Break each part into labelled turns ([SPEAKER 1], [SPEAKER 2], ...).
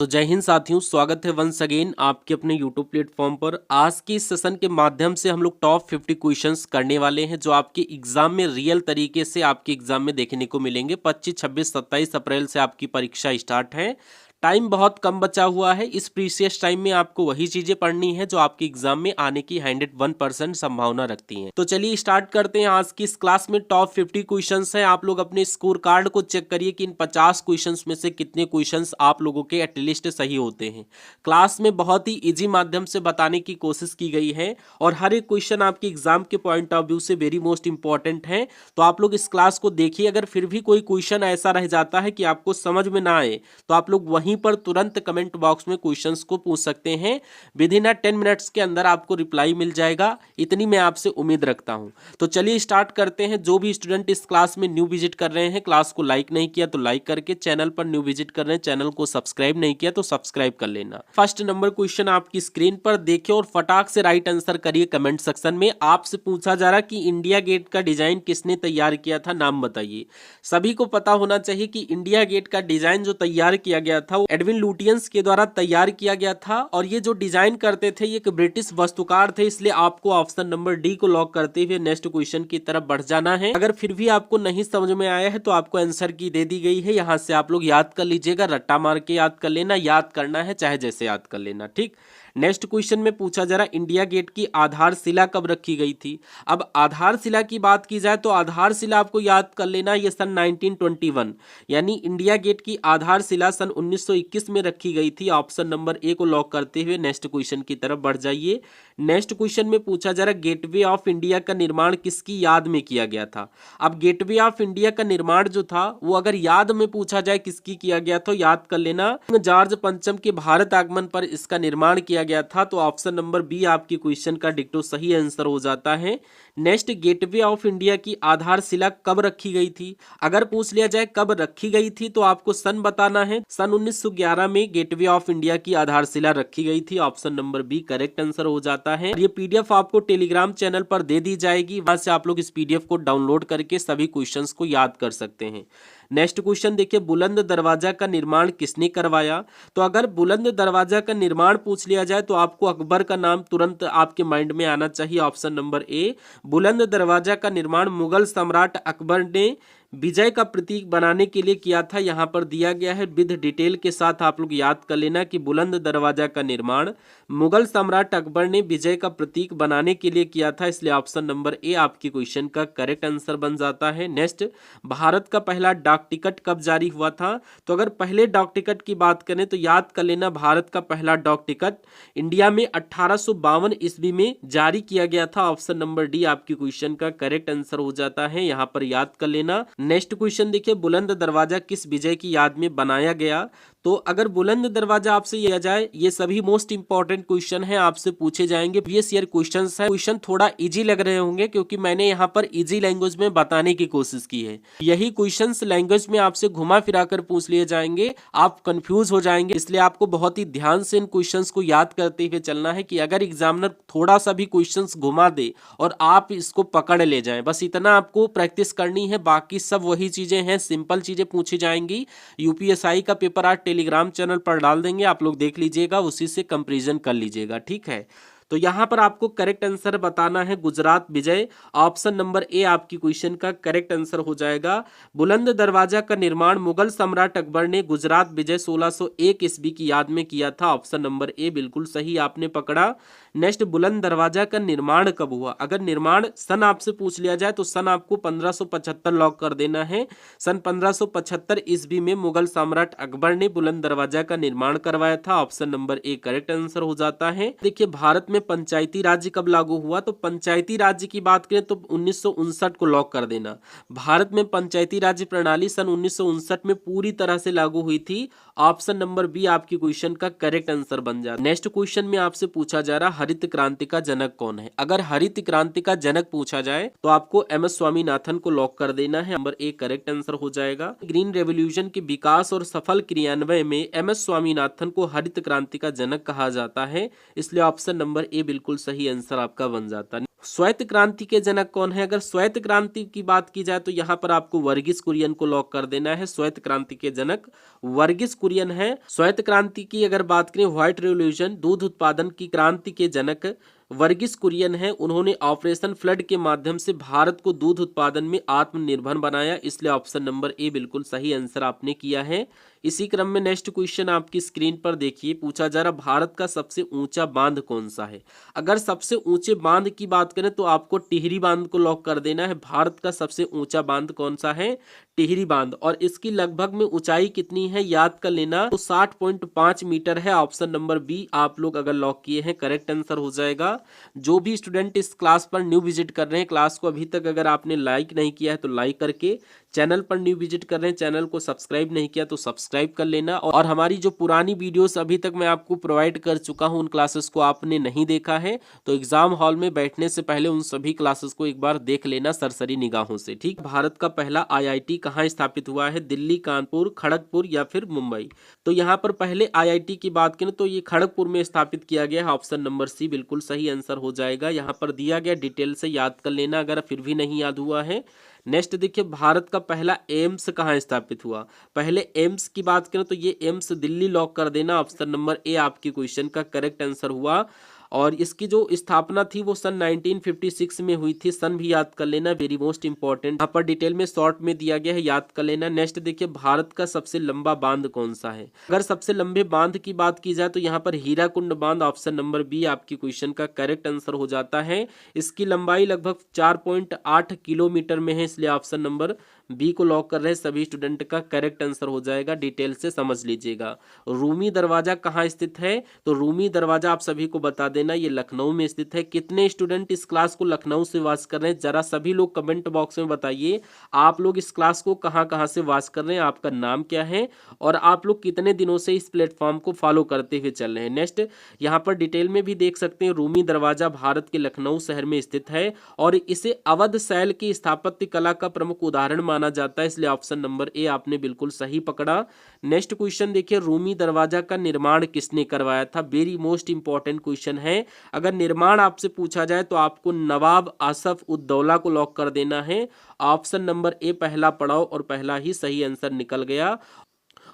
[SPEAKER 1] तो जय हिंद साथियों, स्वागत है वंस अगेन आपके अपने यूट्यूब प्लेटफॉर्म पर। आज के इस सेशन के माध्यम से हम लोग टॉप 50 क्वेश्चंस करने वाले हैं जो आपके एग्जाम में रियल तरीके से आपके एग्जाम में देखने को मिलेंगे। 25, 26, 27 अप्रैल से आपकी परीक्षा स्टार्ट है। टाइम बहुत कम बचा हुआ है। इस प्रीसियस टाइम में आपको वही चीजें पढ़नी है जो आपके एग्जाम में आने की 101% संभावना रखती हैं। तो चलिए स्टार्ट करते हैं। आज की इस क्लास में टॉप 50 क्वेश्चंस हैं। आप लोग अपने स्कोर कार्ड को चेक करिए कि इन 50 क्वेश्चंस में से कितने क्वेश्चंस आप लोगों के एटलीस्ट सही होते हैं। क्लास में बहुत ही इजी माध्यम से बताने की कोशिश की गई है और हर एक क्वेश्चन आपके एग्जाम के पॉइंट ऑफ व्यू से वेरी मोस्ट इंपॉर्टेंट है। तो आप लोग इस क्लास को देखिए। अगर फिर भी कोई क्वेश्चन ऐसा रह जाता है कि आपको समझ में ना आए तो आप लोग वहीं पर तुरंत कमेंट बॉक्स में क्वेश्चंस को पूछ सकते हैं। विद इन 10 मिनट्स के अंदर आपको रिप्लाई मिल जाएगा, इतनी मैं आपसे उम्मीद रखता हूं। तो चलिए स्टार्ट करते हैं। जो भी स्टूडेंट इस क्लास में न्यू विजिट कर रहे हैं, क्लास को लाइक नहीं किया तो लाइक करके, चैनल पर न्यू विजिट कर रहे हैं, चैनल को सब्सक्राइब नहीं किया तो सब्सक्राइब कर लेना। फर्स्ट नंबर क्वेश्चन आपकी स्क्रीन पर देखिए और फटाक से राइट आंसर करिए कमेंट सेक्शन में। आपसे पूछा जा रहा कि इंडिया गेट का डिजाइन किसने तैयार किया था, नाम बताइए। सभी को पता होना चाहिए कि इंडिया गेट का डिजाइन जो तैयार किया गया था वो एडविन लुटियंस के द्वारा तैयार किया गया था और ये जो डिजाइन करते थे ये एक ब्रिटिश वास्तुकार थे। इसलिए आपको ऑप्शन नंबर डी को लॉक करते हुए नेक्स्ट क्वेश्चन की तरफ बढ़ जाना है। अगर फिर भी आपको नहीं समझ में आया है तो आपको आंसर की दे दी गई है, यहाँ से आप लोग याद कर लीजिएगा। रट्टा मार के याद कर लेना, याद करना है चाहे जैसे याद कर लेना, ठीक। नेक्स्ट क्वेश्चन में पूछा जा रहा इंडिया गेट की आधारशिला कब रखी गई थी। अब आधारशिला की बात की जाए तो आधारशिला आपको याद कर लेना ये सन 1921, यानी इंडिया गेट की आधारशिला सन 1921 में रखी गई थी। ऑप्शन नंबर ए को लॉक करते हुए नेक्स्ट क्वेश्चन की तरफ बढ़ जाइए। नेक्स्ट क्वेश्चन में पूछा जा रहा गेटवे ऑफ इंडिया का निर्माण किसकी याद में किया गया था। अब गेटवे ऑफ इंडिया का निर्माण जो था वो अगर याद में पूछा जाए किसकी किया गया तो याद कर लेना जॉर्ज पंचम के भारत आगमन पर इसका निर्माण किया गया था। तो ऑप्शन नंबर बी आपकी क्वेश्चन का डिक्टो सही आंसर हो जाता है। नेक्स्ट गेटवे ऑफ इंडिया की आधारशिला कब रखी गई थी। अगर पूछ लिया जाए कब रखी गई थी तो आपको सन बताना है। सन 1911 में गेटवे ऑफ इंडिया की आधारशिला रखी गई थी। Option number B correct answer हो जाता है। ये पीडीएफ आपको टेलीग्राम चैनल पर दे दी जाएगी, वहां से आप लोग इस पीडीएफ को डाउनलोड करके सभी क्वेश्चंस को याद कर सकते हैं। नेक्स्ट क्वेश्चन देखिए, बुलंद दरवाजा का निर्माण किसने करवाया। तो अगर बुलंद दरवाजा का निर्माण पूछ लिया जाए तो आपको अकबर का नाम तुरंत आपके माइंड में आना चाहिए। ऑप्शन नंबर ए, बुलंद दरवाजा का निर्माण मुगल सम्राट अकबर ने विजय का प्रतीक बनाने के लिए किया था। यहाँ पर दिया गया है विद डिटेल के साथ, आप लोग याद कर लेना कि बुलंद दरवाजा का निर्माण मुगल सम्राट अकबर ने विजय का प्रतीक बनाने के लिए किया था। इसलिए ऑप्शन नंबर ए आपकी क्वेश्चन का करेक्ट आंसर बन जाता है। नेक्स्ट, भारत का पहला डाक टिकट कब जारी हुआ था। तो अगर पहले डाक टिकट की बात करें तो याद कर लेना भारत का पहला डाक टिकट इंडिया में 1852 ईस्वी में जारी किया गया था। ऑप्शन नंबर डी आपकी क्वेश्चन का करेक्ट आंसर हो जाता है, यहाँ पर याद कर लेना। नेक्स्ट क्वेश्चन देखिए, बुलंद दरवाजा किस विजय की याद में बनाया गया। तो अगर बुलंद दरवाजा आपसे लिया जाए, ये सभी मोस्ट इंपॉर्टेंट क्वेश्चन हैं, आपसे पूछे जाएंगे। प्रीवियस ईयर क्वेश्चंस हैं। क्वेश्चन थोड़ा इजी लग रहे होंगे क्योंकि मैंने यहाँ पर इजी लैंग्वेज में बताने की कोशिश की है। यही क्वेश्चंस लैंग्वेज में आपसे घुमा फिरा कर पूछ लिए जाएंगे, आप कंफ्यूज हो जाएंगे। इसलिए आपको बहुत ही ध्यान से इन क्वेश्चंस को याद करते हुए चलना है कि अगर एग्जामिनर थोड़ा सा भी क्वेश्चंस घुमा दे और आप इसको पकड़ ले जाएं, बस इतना आपको प्रैक्टिस करनी है। बाकी सब वही चीजें हैं, सिंपल चीजें पूछी जाएंगी। यूपीएसआई का पेपर आज टेलीग्राम चैनल पर डाल देंगे, आप लोग देख लीजिएगा, उसी से कंपैरिजन कर लीजिएगा, ठीक है। तो यहां पर आपको करेक्ट आंसर बताना है गुजरात विजय। ऑप्शन नंबर ए आपकी क्वेश्चन का करेक्ट आंसर हो जाएगा। बुलंद दरवाजा का निर्माण मुगल सम्राट अकबर ने गुजरात विजय 1601 ईस्वी की याद में किया था। ऑप्शन नंबर ए बिल्कुल सही आपने पकड़ा। नेक्स्ट, बुलंद दरवाजा का निर्माण कब हुआ। अगर निर्माण सन आपसे पूछ लिया जाए तो सन आपको 1575 लॉक कर देना है। सन 1575 ईस्वी में मुगल सम्राट अकबर ने बुलंद दरवाजा का निर्माण करवाया था। Option number A correct answer हो जाता है। देखिए, भारत में पंचायती राज्य कब लागू हुआ। तो पंचायती राज्य की बात करें तो 1959 को लॉक कर देना। भारत में पंचायती राज्य प्रणाली सन 1959 में पूरी तरह से लागू हुई थी। ऑप्शन नंबर बी आपकी क्वेश्चन का करेक्ट आंसर बन जाता है। नेक्स्ट क्वेश्चन में आपसे पूछा जा रहा हरित क्रांति का जनक कौन है। अगर हरित क्रांति का जनक पूछा जाए तो आपको एमएस स्वामीनाथन को लॉक कर देना है। नंबर ए करेक्ट आंसर हो जाएगा। ग्रीन रेवोल्यूशन के विकास और सफल क्रियान्वयन में एमएस स्वामीनाथन को हरित क्रांति का जनक कहा जाता है। इसलिए ऑप्शन नंबर ए बिल्कुल सही आंसर आपका बन जाता है। श्वेत क्रांति के जनक कौन है? अगर श्वेत क्रांति की बात की जाए तो यहाँ पर आपको वर्गीस कुरियन को लॉक कर देना है। श्वेत क्रांति के जनक वर्गीस कुरियन है। श्वेत क्रांति की अगर बात करें, व्हाइट रेवोल्यूशन, दूध उत्पादन की क्रांति के जनक वर्गीस कुरियन है। उन्होंने ऑपरेशन फ्लड के माध्यम से भारत को दूध उत्पादन में आत्मनिर्भर बनाया, इसलिए ऑप्शन नंबर ए बिल्कुल सही आंसर आपने किया है। इसी क्रम में नेक्स्ट क्वेश्चन आपकी स्क्रीन पर देखिए, पूछा जा रहा भारत का सबसे ऊंचा बांध कौन सा है? अगर सबसे ऊंचे बांध की बात करें तो आपको टिहरी बांध को लॉक कर देना है। भारत का सबसे ऊंचा बांध कौन सा है? टिहरी बांध। और इसकी लगभग में ऊंचाई कितनी है याद कर लेना, तो 60.5 मीटर है। ऑप्शन नंबर बी आप लोग अगर लॉक किए हैं करेक्ट आंसर हो जाएगा। जो भी स्टूडेंट इस क्लास पर न्यू विजिट कर रहे हैं, क्लास को अभी तक अगर आपने लाइक नहीं किया है तो लाइक करके, चैनल पर न्यू विजिट कर रहे हैं, चैनल को सब्सक्राइब नहीं किया तो सब्सक्राइब कर लेना। और हमारी जो पुरानी वीडियोस अभी तक मैं आपको प्रोवाइड कर चुका हूं, उन क्लासेस को आपने नहीं देखा है तो एग्जाम हॉल में बैठने से पहले उन सभी क्लासेस को एक बार देख लेना सरसरी निगाहों से, ठीक। भारत का पहला आईआईटी कहाँ स्थापित हुआ है? दिल्ली, कानपुर, खड़गपुर या फिर मुंबई? तो यहाँ पर पहले आईआईटी की बात करें तो ये खड़गपुर में स्थापित किया गया है। ऑप्शन नंबर सी बिल्कुल सही आंसर हो जाएगा। यहाँ पर दिया गया डिटेल से याद कर लेना अगर फिर भी नहीं याद हुआ है। नेक्स्ट देखिए, भारत का पहला एम्स कहाँ स्थापित हुआ? पहले एम्स की बात करें तो ये एम्स दिल्ली लॉक कर देना। ऑप्शन नंबर ए आपकी क्वेश्चन का करेक्ट आंसर हुआ। और इसकी जो स्थापना थी वो सन 1956 में हुई थी। सन भी याद कर लेना, वेरी मोस्ट इंपॉर्टेंट। यहाँ पर डिटेल में शॉर्ट में दिया गया है, याद कर लेना। नेक्स्ट देखिए, भारत का सबसे लंबा बांध कौन सा है? अगर सबसे लंबे बांध की बात की जाए तो यहाँ पर हीराकुंड बांध, ऑप्शन नंबर बी आपकी क्वेश्चन का करेक्ट आंसर हो जाता है। इसकी लंबाई लगभग 4.8 किलोमीटर में है, इसलिए ऑप्शन नंबर बी को लॉक कर रहे हैं सभी स्टूडेंट का करेक्ट आंसर हो जाएगा। डिटेल से समझ लीजिएगा। रूमी दरवाजा कहाँ स्थित है? तो रूमी दरवाजा आप सभी को बता देना ये लखनऊ में स्थित है। कितने स्टूडेंट इस क्लास को लखनऊ से वॉच कर रहे हैं जरा सभी लोग कमेंट बॉक्स में बताइए। आप लोग इस क्लास को कहाँ कहाँ से वॉच कर रहे हैं, आपका नाम क्या है और आप लोग कितने दिनों से इस प्लेटफॉर्म को फॉलो करते हुए चल रहे हैं। नेक्स्ट यहाँ पर डिटेल में भी देख सकते हैं, रूमी दरवाजा भारत के लखनऊ शहर में स्थित है और इसे अवध शैल की स्थापत्य कला का प्रमुख उदाहरण माना जाता है, इसलिए ऑप्शन नंबर ए आपने बिल्कुल सही पकड़ा। नेक्स्ट क्वेश्चन देखिए, रूमी दरवाजा का निर्माण किसने करवाया था? वेरी मोस्ट इंपॉर्टेंट क्वेश्चन है। अगर निर्माण आपसे पूछा जाए तो आपको नवाब आसफ उद्दौला को लॉक कर देना है। ऑप्शन नंबर ए पहला पड़ाव और पहला ही सही आंसर निकल गया।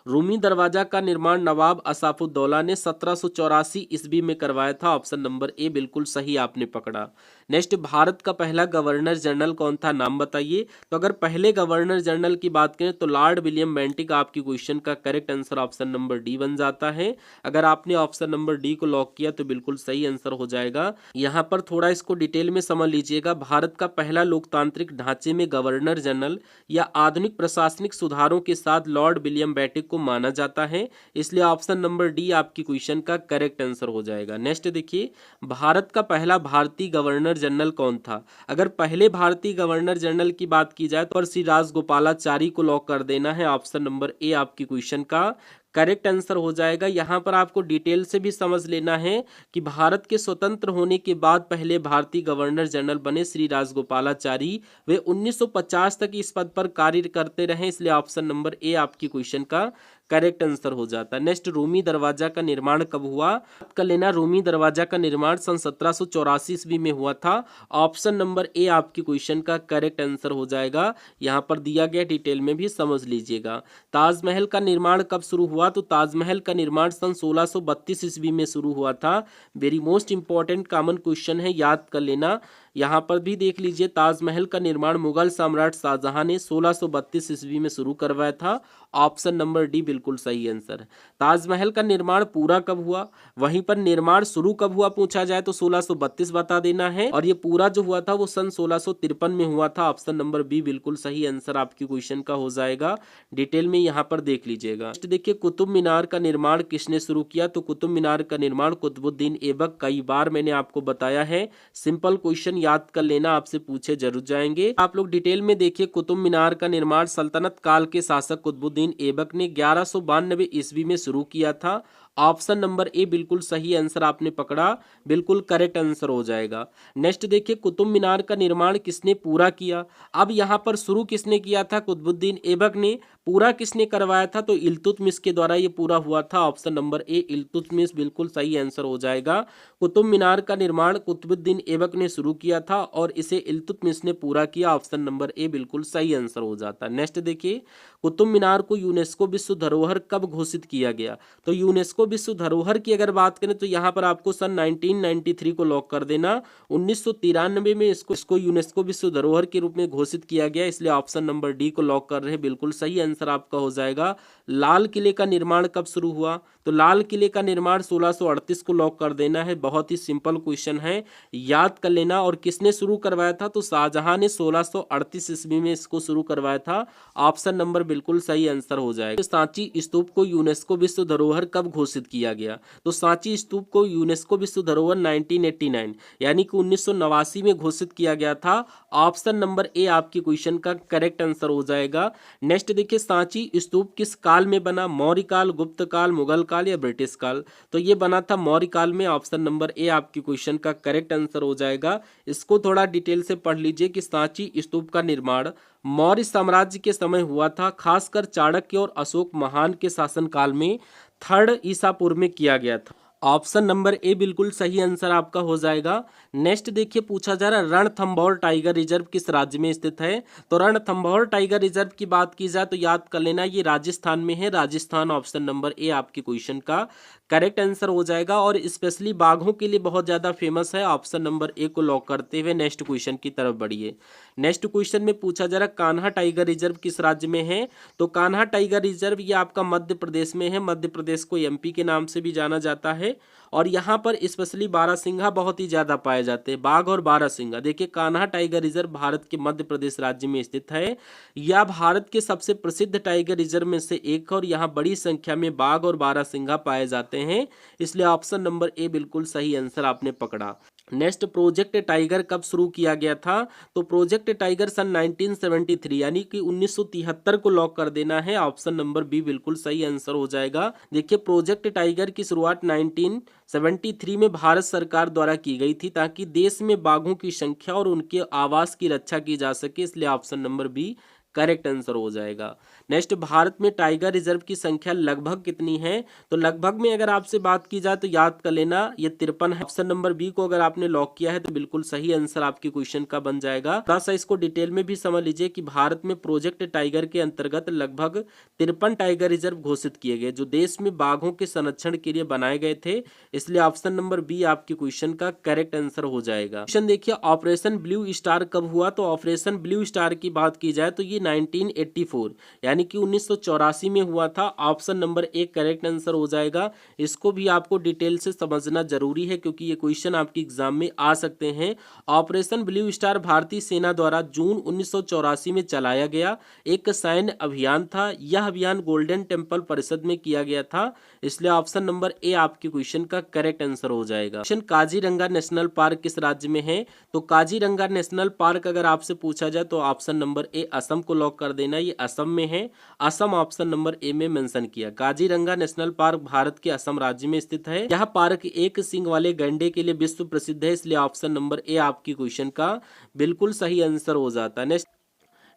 [SPEAKER 1] रूमी दरवाजा का निर्माण नवाब आसफउद्दौला ने 1784 ईस्वी में करवाया था। ऑप्शन नंबर ए बिल्कुल सही आपने पकड़ा। नेक्स्ट, भारत का पहला गवर्नर जनरल कौन था? नाम बताइए। तो अगर पहले गवर्नर जनरल की बात करें तो लॉर्ड विलियम बेंटिक आपकी क्वेश्चन का correct answer option number D बन जाता है। अगर आपने ऑप्शन नंबर डी को लॉक किया तो बिल्कुल सही आंसर हो जाएगा। यहाँ पर थोड़ा इसको डिटेल में समझ लीजिएगा। भारत का पहला लोकतांत्रिक ढांचे में गवर्नर जनरल या आधुनिक प्रशासनिक सुधारों के साथ लॉर्ड विलियम बेंटिक को माना जाता है, इसलिए ऑप्शन नंबर डी आपकी क्वेश्चन का करेक्ट आंसर हो जाएगा। नेक्स्ट देखिए, भारत का पहला भारतीय गवर्नर जनरल कौन था? अगर पहले भारतीय गवर्नर जनरल की बात की जाए तो श्री राजगोपालाचारी को लॉक कर देना है। ऑप्शन नंबर ए आपकी क्वेश्चन का करेक्ट आंसर हो जाएगा। यहाँ पर आपको डिटेल से भी समझ लेना है कि भारत के स्वतंत्र होने के बाद पहले भारतीय गवर्नर जनरल बने श्री राजगोपालाचारी। वे 1950 तक इस पद पर कार्य करते रहे, इसलिए ऑप्शन नंबर ए आपकी क्वेश्चन का करेक्ट आंसर हो जाता है। नेक्स्ट, रूमी दरवाजा का निर्माण कब हुआ? कर लेना, रूमी दरवाजा का निर्माण सन 1784 ईस्वी में हुआ था। ऑप्शन नंबर ए आपकी क्वेश्चन का करेक्ट आंसर हो जाएगा। यहाँ पर दिया गया डिटेल में भी समझ लीजिएगा। ताजमहल का निर्माण कब शुरू हुआ? तो ताजमहल का निर्माण सन 1632 ईस्वी में शुरू हुआ था। Very most important common question है, याद कर लेना। यहाँ पर भी देख लीजिए, ताजमहल का निर्माण मुगल सम्राट शाहजहां ने 1632 ईस्वी में शुरू करवाया था। ऑप्शन नंबर डी बिल्कुल सही आंसर है। ताजमहल का निर्माण पूरा कब हुआ? वहीं पर निर्माण शुरू कब हुआ पूछा जाए तो 1632 बता देना है, और ये पूरा जो हुआ था वो सन 1653 में हुआ था। ऑप्शन नंबर बी बिल्कुल सही आंसर आपकी क्वेश्चन का हो जाएगा। डिटेल में यहाँ पर देख लीजिएगा। देखिए, कुतुब मीनार का निर्माण किसने शुरू किया? तो कुतुब मीनार का निर्माण कुतुबुद्दीन ऐबक। कई बार मैंने आपको बताया है, सिंपल क्वेश्चन याद कर लेना, आपसे पूछे जरूर जाएंगे। आप लोग डिटेल में देखिए, कुतुब मीनार का निर्माण सल्तनत काल के शासक कुतुबुद्दीन ऐबक ने 1192 ईस्वी में शुरू किया था। ऑप्शन नंबर ए बिल्कुल सही आंसर आपने पकड़ा, बिल्कुल करेक्ट आंसर हो जाएगा। नेक्स्ट देखिए, कुतुब मीनार का निर्माण किसने पूरा किया? अब यहाँ पर शुरू किसने किया था? कुतुबुद्दीन ऐबक ने। पूरा किसने करवाया था? तो इल्तुतमिश के द्वारा ये पूरा हुआ था। ऑप्शन नंबर ए इल्तुतमिश बिल्कुल सही आंसर हो जाएगा। कुतुब मीनार का निर्माण कुतुबुद्दीन ऐबक ने शुरू किया था और इसे इल्तुतमिश ने पूरा किया। ऑप्शन नंबर ए बिल्कुल सही आंसर हो जाता है। नेक्स्ट देखिए, कुतुब मीनार को यूनेस्को विश्व धरोहर कब घोषित किया गया? तो यूनेस्को विश्व धरोहर की अगर बात करें तो यहाँ पर आपको सन 1993 को लॉक कर देना। 1993 में इसको यूनेस्को विश्व धरोहर के रूप में घोषित किया गया, इसलिए ऑप्शन नंबर डी को लॉक कर रहे हैं। बिल्कुल सही आंसर आपका हो जाएगा। लाल किले का निर्माण कब शुरू हुआ? तो लाल किले का निर्माण 1638 को लॉक कर देना है। बहुत ही सिंपल क्वेश्चन है, याद कर लेना। और किसने शुरू करवाया था? तो शाहजहां ने 1638 ईस्वी में इसको शुरू करवाया था। ऑप्शन नंबर बिल्कुल सही आंसर हो जाएगा। सांची स्तूप को यूनेस्को विश्व धरोहर कब घोषित किया गया? तो सांची स्तूप को यूनेस्को विश्व धरोहर 1989 यानी कि 1989 में घोषित किया गया था। ऑप्शन नंबर ए आपकी क्वेश्चन का करेक्ट आंसर हो जाएगा। नेक्स्ट देखिए, सांची स्तूप किस काल में बना? मौर्य काल, गुप्त काल, मुगल काल या ब्रिटिश काल? तो ये बना था मौर्य काल में। ऑप्शन नंबर ए आपकी क्वेश्चन का करेक्ट आंसर हो जाएगा। इसको थोड़ा डिटेल से पढ़ लीजिए कि सांची स्तूप का निर्माण मौर्य साम्राज्य के समय हुआ था, खासकर चाणक्य और अशोक महान के शासनकाल में 3rd ईसा पूर्व में किया गया था। ऑप्शन नंबर ए बिल्कुल सही आंसर आपका हो जाएगा। नेक्स्ट देखिए, पूछा जा रहा है रणथंभौर टाइगर रिजर्व किस राज्य में स्थित है? तो रणथंभौर टाइगर रिजर्व की बात की जाए तो याद कर लेना, ये राजस्थान में है। राजस्थान ऑप्शन नंबर ए आपके क्वेश्चन का करेक्ट आंसर हो जाएगा और स्पेशली बाघों के लिए बहुत ज्यादा फेमस है। ऑप्शन नंबर ए को लॉक करते हुए नेक्स्ट क्वेश्चन की तरफ बढ़िए। नेक्स्ट क्वेश्चन में पूछा जा रहा है कान्हा टाइगर रिजर्व किस राज्य में है? तो कान्हा टाइगर रिजर्व ये आपका मध्य प्रदेश में है। मध्य प्रदेश को एमपी के नाम से भी जाना जाता है और यहाँ पर स्पेशली बारहसिंघा बहुत ही ज्यादा पाए जाते हैं, बाघ और बारहसिंघा। देखिए, कान्हा टाइगर रिजर्व भारत के मध्य प्रदेश राज्य में स्थित है। यह भारत के सबसे प्रसिद्ध टाइगर रिजर्व में से एक और यहाँ बड़ी संख्या में बाघ और बारहसिंघा पाए जाते हैं, इसलिए ऑप्शन नंबर ए बिल्कुल सही आंसर आपने पकड़ा। नेक्स्ट, प्रोजेक्ट टाइगर कब शुरू किया गया था? तो प्रोजेक्ट टाइगर सन 1973 यानी कि 1973 को लॉक कर देना है। ऑप्शन नंबर बी बिल्कुल सही आंसर हो जाएगा। देखिए, प्रोजेक्ट टाइगर की शुरुआत 1973 में भारत सरकार द्वारा की गई थी ताकि देश में बाघों की संख्या और उनके आवास की रक्षा की जा सके, इसलिए option number B correct answer हो जाएगा। नेक्स्ट, भारत में टाइगर रिजर्व की संख्या लगभग कितनी है? तो लगभग में अगर आपसे बात की जाए तो याद कर लेना ये 53 है। ऑप्शन नंबर बी को अगर आपने लॉक किया है तो बिल्कुल सही आंसर आपके क्वेश्चन का बन जाएगा। थोड़ा सा इसको डिटेल में भी समझ लीजिए कि भारत में प्रोजेक्ट टाइगर के अंतर्गत लगभग 53 टाइगर रिजर्व घोषित किए गए जो देश में बाघों के संरक्षण के लिए बनाए गए थे, इसलिए ऑप्शन नंबर बी आपके क्वेश्चन का करेक्ट आंसर हो जाएगा। क्वेश्चन देखिए, ऑपरेशन ब्लू स्टार कब हुआ? तो ऑपरेशन ब्लू स्टार की बात की जाए तो ये 1984 यानी कि 1984 में हुआ था। Option number A correct answer हो जाएगा। इसको भी आपको डिटेल से समझना जरूरी है क्योंकि ये क्वेश्चन आपके एग्जाम में आ सकते हैं। ऑपरेशन ब्लू स्टार भारतीय सेना द्वारा जून 1984 में चलाया गया एक सैन्य अभियान था। यह अभियान गोल्डन टेम्पल परिषद में किया गया था, इसलिए ऑप्शन नंबर ए आपके क्वेश्चन का करेक्ट आंसर हो जाएगा। क्वेश्चन, काजीरंगा नेशनल पार्क किस राज्य में है? तो काजीरंगा नेशनल पार्क अगर आपसे पूछा जाए तो ऑप्शन नंबर ए असम को लॉक कर देना, ये असम में है। असम ऑप्शन नंबर ए में मेंशन किया। काजीरंगा नेशनल पार्क भारत के असम राज्य में स्थित है। यह पार्क एक सींग वाले गैंडे के लिए विश्व प्रसिद्ध है, इसलिए ऑप्शन नंबर ए आपकी क्वेश्चन का बिल्कुल सही आंसर हो जाता है।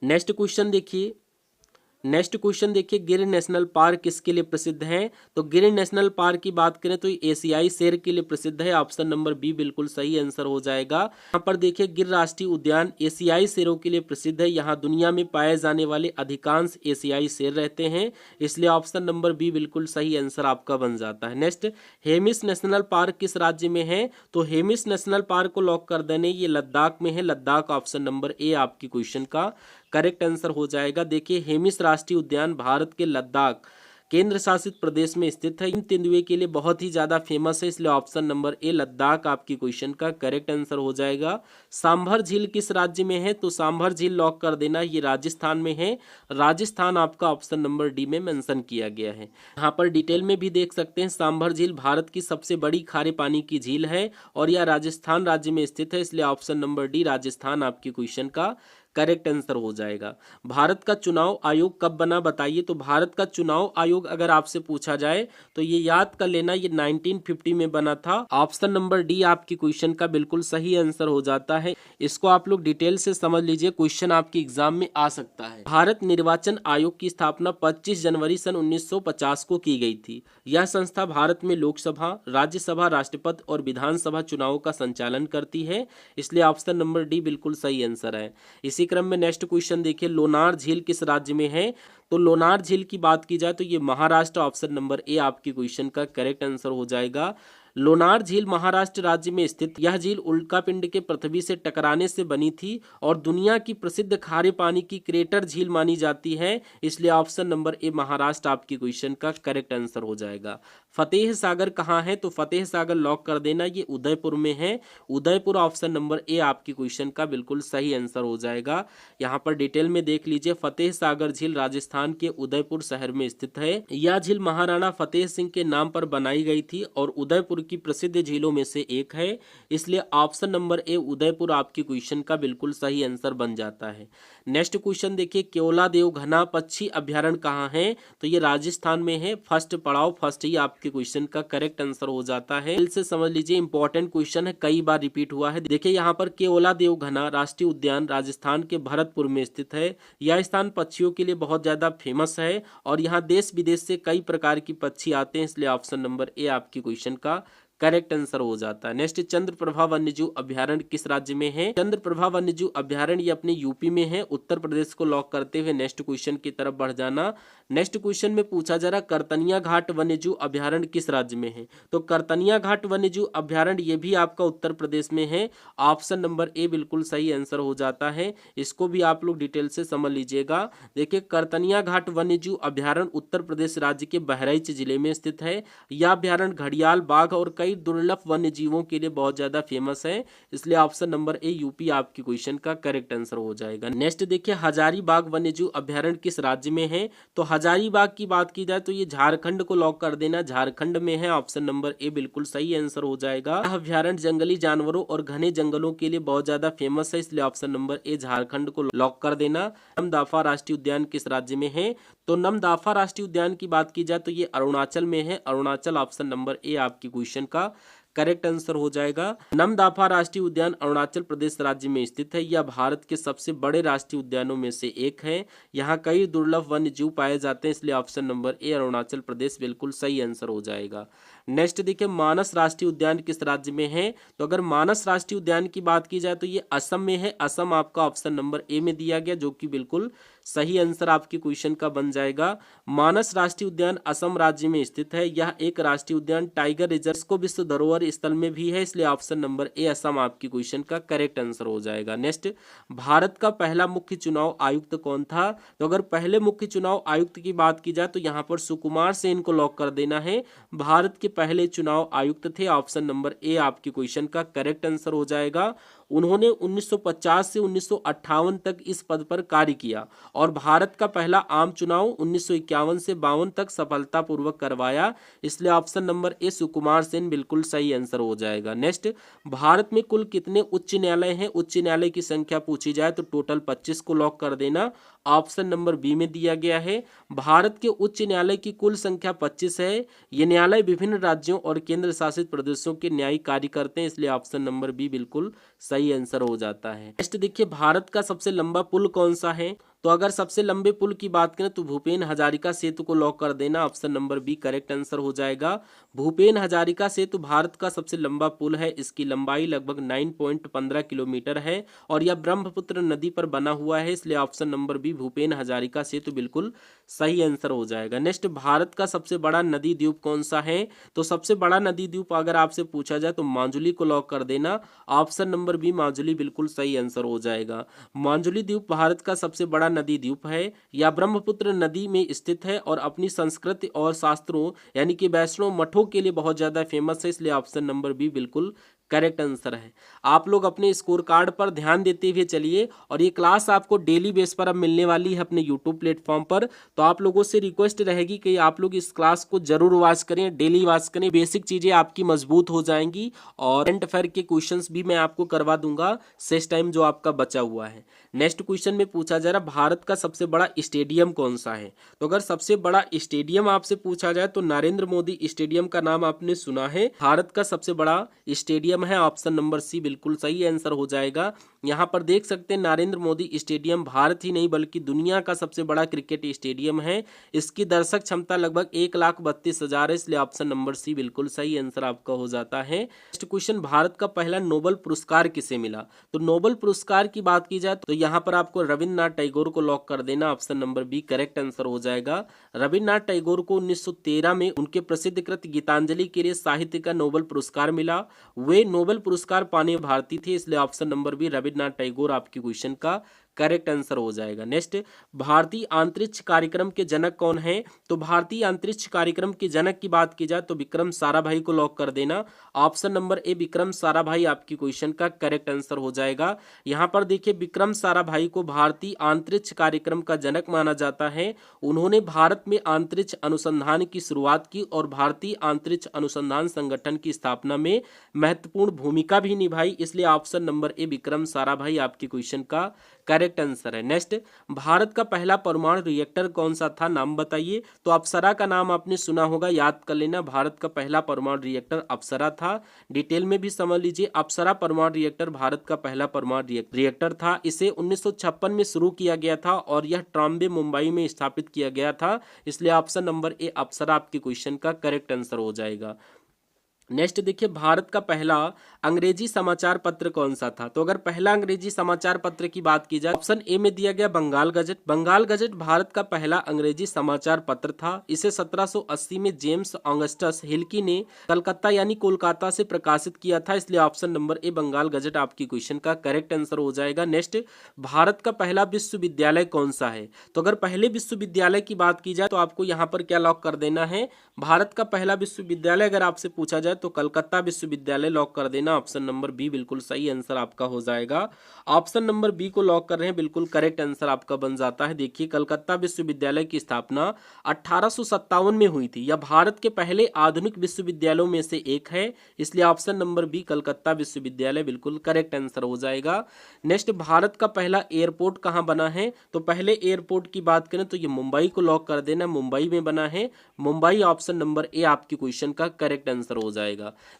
[SPEAKER 1] नेक्स्ट क्वेश्चन देखिए, गिर नेशनल पार्क किसके लिए प्रसिद्ध है? तो गिर नेशनल पार्क की बात करें तो ये एशियाई शेर के लिए प्रसिद्ध है। ऑप्शन नंबर बी बिल्कुल सही आंसर हो जाएगा। यहाँ पर देखिए, गिर राष्ट्रीय उद्यान एशियाई शेरों के लिए प्रसिद्ध है। यहाँ दुनिया में पाए जाने वाले अधिकांश एशियाई शेर रहते हैं, इसलिए ऑप्शन नंबर बी बिल्कुल सही आंसर आपका बन जाता है। नेक्स्ट, हेमिस नेशनल पार्क किस राज्य में है? तो हेमिस नेशनल पार्क को लॉक कर देने, ये लद्दाख में है। लद्दाख ऑप्शन नंबर ए आपकी क्वेश्चन का करेक्ट आंसर हो जाएगा। देखिए, हेमिस राष्ट्रीय उद्यान भारत के लद्दाख केंद्र शासित प्रदेश में स्थित है। इन तेंदुए के लिए बहुत ही ज्यादा फेमस है, इसलिए ऑप्शन नंबर ए लद्दाख आपकी क्वेश्चन का करेक्ट आंसर हो जाएगा। सांभर झील किस राज्य में है? तो सांभर झील लॉक कर देना, ये राजस्थान में है। राजस्थान आपका ऑप्शन नंबर डी में मेंशन किया गया है। यहाँ पर डिटेल में भी देख सकते हैं, सांभर झील भारत की सबसे बड़ी खारे पानी की झील है और यह राजस्थान राज्य में स्थित है, इसलिए ऑप्शन नंबर डी राजस्थान आपकी क्वेश्चन का करेक्ट आंसर हो जाएगा। भारत का चुनाव आयोग कब बना बताइए। तो भारत का चुनाव आयोग अगर आपसे पूछा जाए तो ये याद कर लेना, ये 1950 में बना था। ऑप्शन नंबर डी आपकी क्वेश्चन का बिल्कुल सही आंसर हो जाता है। इसको आप लोग डिटेल से समझ लीजिए, क्वेश्चन आपके एग्जाम में आ सकता है। भारत निर्वाचन आयोग की स्थापना 25 जनवरी सन 1950 को की गई थी। यह संस्था भारत में लोकसभा, राज्यसभा, राष्ट्रपति और विधानसभा चुनावों का संचालन करती है, इसलिए ऑप्शन नंबर डी बिल्कुल सही आंसर है। इसी क्रम में नेक्स्ट क्वेश्चन देखिए, लोनार झील किस राज्य में है। तो लोनार झील की बात की जाए तो ये महाराष्ट्र, ऑप्शन नंबर ए आपकी क्वेश्चन का करेक्ट आंसर हो जाएगा। लोनार झील महाराष्ट्र राज्य में स्थित यह झील उल्कापिंड के पृथ्वी से टकराने से बनी थी और दुनिया की प्रसिद्ध खारे पानी की क्रेटर झील मानी जाती है, इसलिए ऑप्शन नंबर ए महाराष्ट्र आपकी क्वेश्चन का करेक्ट आंसर हो जाएगा। फतेह सागर कहाँ है। तो फतेह सागर लॉक कर देना, ये उदयपुर में है। उदयपुर ऑप्शन नंबर ए आपकी क्वेश्चन का बिल्कुल सही आंसर हो जाएगा। यहाँ पर डिटेल में देख लीजिए, फतेह सागर झील राजस्थान के उदयपुर शहर में स्थित है। यह झील महाराणा फतेह सिंह के नाम पर बनाई गई थी और उदयपुर की प्रसिद्ध झीलों में से एक है, इसलिए ऑप्शन नंबर ए उदयपुर आपकी क्वेश्चन का बिल्कुल सही आंसर बन जाता है। नेक्स्ट क्वेश्चन देखिए, केवलादेव घना पक्षी अभ्यारण्य कहाँ है। तो ये राजस्थान में है। फर्स्ट पड़ाव फर्स्ट ही आपके क्वेश्चन का करेक्ट आंसर हो जाता है। दिल से समझ लीजिए, इंपॉर्टेंट क्वेश्चन है, कई बार रिपीट हुआ है। देखिए यहाँ पर केवलादेव घना राष्ट्रीय उद्यान राजस्थान के भरतपुर में स्थित है। यह स्थान पक्षियों के लिए बहुत ज्यादा फेमस है और यहाँ देश विदेश से कई प्रकार की पक्षी आते हैं, इसलिए ऑप्शन नंबर ए आपकी क्वेश्चन का करेक्ट आंसर हो जाता है। नेक्स्ट, चंद्रप्रभा वन्यजीव अभ्यारण्य किस राज्य में है। चंद्रप्रभा वन्यजीव अभ्यारण्य ये अपने यूपी में है। उत्तर प्रदेश को लॉक करते हुए नेक्स्ट क्वेश्चन की तरफ बढ़ जाना। नेक्स्ट क्वेश्चन में पूछा जा रहा, करतनिया घाट वन्यजीव अभ्यारण्य किस राज्य में है। तो करतनिया घाट वन्यजीव अभ्यारण्य ये भी आपका उत्तर प्रदेश में है। ऑप्शन नंबर ए बिल्कुल सही आंसर हो जाता है। इसको भी आप लोग डिटेल से समझ लीजिएगा। देखिए, करतनिया घाट वन्यजीव अभ्यारण्य उत्तर प्रदेश राज्य के बहराइच जिले में स्थित है। यह अभ्यारण्य घड़ियाल, बाघ और कई दुर्लभ वन्य जीवों के लिए बहुत ज्यादा फेमस है, इसलिए ऑप्शन नंबर ए यूपी आपकी क्वेश्चन का करेक्ट आंसर हो जाएगा। नेक्स्ट देखिए, हजारीबाग वन्यजीव अभ्यारण्य किस राज्य में है। तो हजारीबाग की बात की जाए तो ये झारखंड को लॉक कर देना, झारखंड में है। ऑप्शन नंबर ए बिल्कुल सही आंसर हो जाएगा। यह अभ्यारण्य जंगली जानवरों और घने जंगलों के लिए बहुत ज्यादा फेमस है, इसलिए ऑप्शन नंबर ए झारखंड को लॉक कर देना। नमदाफा राष्ट्रीय उद्यान किस राज्य में है। तो नमदाफा राष्ट्रीय उद्यान की बात की जाए तो ये अरुणाचल में है। अरुणाचल ऑप्शन नंबर ए आपकी क्वेश्चन का करेक्ट आंसर हो जाएगा। नमदाफा राष्ट्रीय उद्यान अरुणाचल प्रदेश राज्य में स्थित है। यह भारत के सबसे बड़े राष्ट्रीय उद्यानों में से एक है। यहाँ कई दुर्लभ वन्य जीव पाए जाते हैं, इसलिए ऑप्शन नंबर ए अरुणाचल प्रदेश बिल्कुल सही आंसर हो जाएगा। नेक्स्ट देखिए, मानस राष्ट्रीय उद्यान किस राज्य में है। तो अगर मानस राष्ट्रीय उद्यान की बात की जाए तो ये असम में है। असम आपका ऑप्शन नंबर ए में दिया गया, जो कि बिल्कुल सही आंसर आपकी क्वेश्चन का बन जाएगा। मानस राष्ट्रीय उद्यान असम राज्य में स्थित है। यह एक राष्ट्रीय उद्यान टाइगर रिजर्व को विश्व धरोहर स्थल में भी है, इसलिए ऑप्शन नंबर ए असम आपकी क्वेश्चन का करेक्ट आंसर हो जाएगा। नेक्स्ट, भारत का पहला मुख्य चुनाव आयुक्त कौन था। तो अगर पहले मुख्य चुनाव आयुक्त की बात की जाए तो यहाँ पर सुकुमार सेन को लॉक कर देना है। भारत के पहले चुनाव आयुक्त थे, ऑप्शन नंबर ए आपकी क्वेश्चन का करेक्ट आंसर हो जाएगा। उन्होंने 1950 से 1958 तक इस पद पर कार्य किया और भारत का पहला आम चुनाव 1951 से 52 तक सफलतापूर्वक करवाया, इसलिए ऑप्शन नंबर ए सुकुमार सेन बिल्कुल सही आंसर हो जाएगा। नेक्स्ट, भारत में कुल कितने उच्च न्यायालय हैं। उच्च न्यायालय की संख्या पूछी जाए तो टोटल 25 को लॉक कर देना। ऑप्शन नंबर बी में दिया गया है। भारत के उच्च न्यायालय की कुल संख्या 25 है। ये न्यायालय विभिन्न राज्यों और केंद्र शासित प्रदेशों के न्यायिक कार्य करते हैं, इसलिए ऑप्शन नंबर बी बिल्कुल सही आंसर हो जाता है। नेक्स्ट देखिए, भारत का सबसे लंबा पुल कौन सा है। तो अगर सबसे लंबे पुल की बात करें तो भूपेन हजारिका सेतु को लॉक कर देना। Option number B correct answer हो जाएगा। भूपेन हजारिका सेतु भारत का सबसे लंबा पुल है। इसकी लंबाई लगभग 9.15 किलोमीटर है और यह ब्रह्मपुत्र नदी पर बना हुआ है, इसलिए option number B Bhupen Hazarika Setu बिल्कुल सही आंसर हो जाएगा। नेक्स्ट, भारत का सबसे बड़ा नदी द्वीप कौन सा है। तो सबसे बड़ा नदी द्वीप अगर आपसे पूछा जाए तो माजुली को लॉक कर देना। ऑप्शन नंबर बी माजुली बिल्कुल सही आंसर हो जाएगा। माजुली द्वीप भारत का सबसे बड़ा नदी द्वीप है। यह ब्रह्मपुत्र नदी में स्थित है और अपनी संस्कृति और शास्त्रों यानी कि वैष्णव मठों के लिए बहुत ज्यादा फेमस है, इसलिए ऑप्शन नंबर बी बिल्कुल करेक्ट आंसर है। आप लोग अपने स्कोर कार्ड पर ध्यान देते हुए चलिए और ये क्लास आपको डेली बेस पर अब मिलने वाली है अपने यूट्यूब प्लेटफॉर्म पर, तो आप लोगों से रिक्वेस्ट रहेगी कि आप लोग इस क्लास को जरूर वॉच करें, डेली वॉच करें। बेसिक चीजें आपकी मजबूत हो जाएंगी और करंट अफेयर के क्वेश्चंस भी मैं आपको करवा दूंगा शेष टाइम जो आपका बचा हुआ है। नेक्स्ट क्वेश्चन में पूछा जा रहा भारत का सबसे बड़ा स्टेडियम कौन सा है। तो अगर सबसे बड़ा स्टेडियम आपसे पूछा जाए तो नरेंद्र मोदी स्टेडियम का नाम आपने सुना है। भारत का सबसे बड़ा स्टेडियम है, ऑप्शन नंबर सी बिल्कुल सही आंसर हो जाएगा। यहाँ पर देख सकते हैं नरेंद्र मोदी स्टेडियम भारत ही नहीं बल्कि दुनिया का सबसे बड़ा क्रिकेट स्टेडियम है। इसकी दर्शक क्षमता लगभग 1,32,000 है, इसलिए ऑप्शन नंबर सी बिल्कुल सही आंसर आपका हो जाता है। नेक्स्ट क्वेश्चन, भारत का पहला नोबेल पुरस्कार किसे मिला। तो नोबेल पुरस्कार की बात की जाए तो यहाँ पर आपको रविन्द्रनाथ टैगोर को लॉक कर देना, option number B correct answer हो जाएगा। रविन्द्रनाथ टैगोर को 1913 में उनके प्रसिद्ध कृत गीतांजलि के लिए साहित्य का नोबेल पुरस्कार मिला। वे नोबेल पुरस्कार पाने भारतीय थे, इसलिए option number B Rabindranath Tagore आपकी क्वेश्चन का करेक्ट आंसर हो जाएगा। नेक्स्ट, भारतीय अंतरिक्ष कार्यक्रम के जनक कौन है। तो भारतीय अंतरिक्ष कार्यक्रम के जनक की बात की जाए तो विक्रम साराभाई को लॉक कर देना, ऑप्शन नंबर ए विक्रम साराभाई आपकी क्वेश्चन का करेक्ट आंसर हो जाएगा। यहां पर देखिए विक्रम साराभाई को भारतीय अंतरिक्ष कार्यक्रम का जनक माना जाता है। उन्होंने भारत में अंतरिक्ष अनुसंधान की शुरुआत की और भारतीय अंतरिक्ष अनुसंधान संगठन की स्थापना में महत्वपूर्ण भूमिका भी निभाई, इसलिए ऑप्शन नंबर ए विक्रम साराभाई आपकी क्वेश्चन का करेक्ट आंसर है। नेक्स्ट, भारत का पहला परमाणु रिएक्टर कौन सा था, नाम बताइए। तो अप्सरा का नाम आपने सुना होगा, याद कर लेना। भारत का पहला परमाणु रिएक्टर अप्सरा था। डिटेल में भी समझ लीजिए, अप्सरा परमाणु रिएक्टर भारत का पहला परमाणु रिएक्टर था। इसे 1956 में शुरू किया गया था और यह ट्राम्बे मुंबई में स्थापित किया गया था, इसलिए ऑप्शन नंबर ए अप्सरा आपके क्वेश्चन का करेक्ट आंसर हो जाएगा। नेक्स्ट देखिए, भारत का पहला अंग्रेजी समाचार पत्र कौन सा था। तो अगर पहला अंग्रेजी समाचार पत्र की बात की जाए, ऑप्शन ए में दिया गया बंगाल गजट। बंगाल गजट भारत का पहला अंग्रेजी समाचार पत्र था। इसे 1780 में जेम्स ऑगस्टस हिल्की ने कलकत्ता यानी कोलकाता से प्रकाशित किया था, इसलिए option number A Bengal gazette आपकी क्वेश्चन का करेक्ट आंसर हो जाएगा। नेक्स्ट, भारत का पहला विश्वविद्यालय कौन सा है। तो अगर पहले विश्वविद्यालय की बात की जाए तो आपको यहाँ पर क्या लॉक कर देना है, भारत का पहला विश्वविद्यालय अगर आपसे पूछा जाए तो कलकत्ता विश्वविद्यालय लॉक कर देना, ऑप्शन नंबर बी बिल्कुल सही आंसर आपका हो जाएगा। ऑप्शन नंबर बी को लॉक कर रहे हैं, बिल्कुल करेक्ट आंसर आपका बन जाता है। देखिए, कलकत्ता विश्वविद्यालय की स्थापना 1857 में हुई थी। यह भारत के पहले आधुनिक विश्वविद्यालयों में से एक है, इसलिए ऑप्शन नंबर बी कलकत्ता विश्वविद्यालय बिल्कुल करेक्ट आंसर हो जाएगा। नेक्स्ट, भारत का पहला एयरपोर्ट कहां बना है। तो पहले एयरपोर्ट की बात करें तो ये मुंबई को लॉक कर देना, मुंबई में बना है। मुंबई ऑप्शन नंबर ए आपकी क्वेश्चन का करेक्ट आंसर हो जाएगा।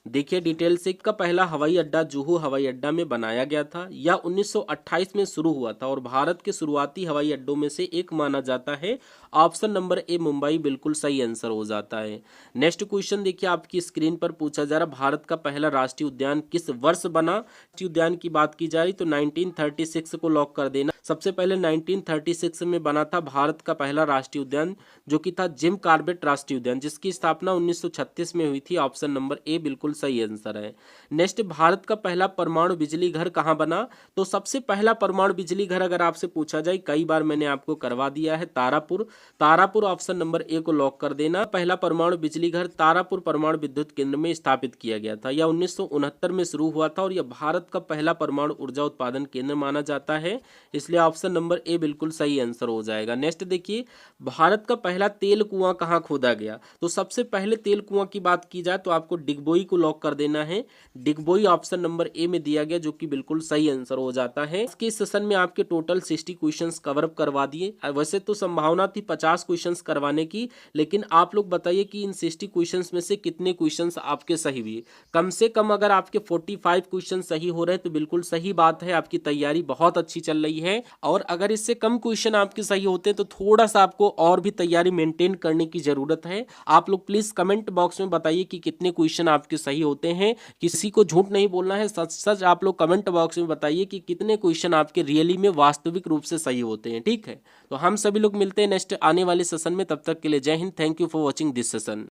[SPEAKER 1] देखिए डिटेल से, का पहला हवाई अड्डा जुहू हवाई अड्डा में बनाया गया था। यह 1928 में शुरू हुआ था और भारत के शुरुआती हवाई अड्डों में से एक माना जाता है। ऑप्शन नंबर ए मुंबई बिल्कुल सही आंसर हो जाता है। नेक्स्ट क्वेश्चन देखिए, आपकी स्क्रीन पर पूछा जा रहा, भारत का पहला राष्ट्रीय उद्यान किस वर्ष बना। राष्ट्रीय उद्यान की बात की जा रही तो 1936 को लॉक कर देना। सबसे पहले 1936 में बना था भारत का पहला राष्ट्रीय उद्यान, जो कि था जिम कॉर्बेट राष्ट्रीय उद्यान, जिसकी स्थापना 1936 में हुई थी। ऑप्शन नंबर ए बिल्कुल सही आंसर है। नेक्स्ट, भारत का पहला परमाणु बिजली घर कहां बना। तो सबसे पहला परमाणु बिजली घर अगर आपसे पूछा जाए, कई बार मैंने आपको करवा दिया है, तारापुर। तारापुर ऑप्शन नंबर ए को लॉक कर देना। पहला परमाणु बिजली घर तारापुर परमाणु विद्युत केंद्र में स्थापित किया गया था। यह 1969 में शुरू हुआ था और यह भारत का पहला परमाणु ऊर्जा उत्पादन केंद्र माना जाता है, इसलिए ऑप्शन नंबर ए बिल्कुल सही आंसर हो जाएगा। नेक्स्ट देखिए, भारत का पहला तेल कुआं कहां खोदा गया। तो सबसे पहले तेल कुआं की बात की जाए तो आपको डिगबोई को लॉक कर देना है। डिगबोई ऑप्शन नंबर ए में दिया गया, जो कि बिल्कुल सही आंसर हो जाता है। इसके सेशन में आपके टोटल 60 क्वेश्चंस कवर अप करवा दिए। वैसे तो संभावना थी 50 क्वेश्चंस करवाने की, लेकिन आप लोग बताइए कि इन 60 क्वेश्चंस में से कितने क्वेश्चंस आपके सही हुए। कम से कम अगर आपके 45 क्वेश्चन सही हो रहे हैं तो बिल्कुल सही बात है, आपकी तैयारी बहुत अच्छी चल रही है। और अगर इससे कम क्वेश्चन आपके सही होते हैं तो थोड़ा सा आपको और भी तैयारी मेंटेन करने की जरूरत है। आप लोग प्लीज कमेंट बॉक्स में बताइए कि कितने क्वेश्चन आपके सही होते हैं। किसी को झूठ नहीं बोलना है, सच सच आप लोग कमेंट बॉक्स में बताइए कि कितने क्वेश्चन आपके रियली में वास्तविक रूप से सही होते हैं। ठीक है, तो हम सभी लोग मिलते हैं नेक्स्ट आने वाले सेशन में। तब तक के लिए जय Hind, thank you for watching this session.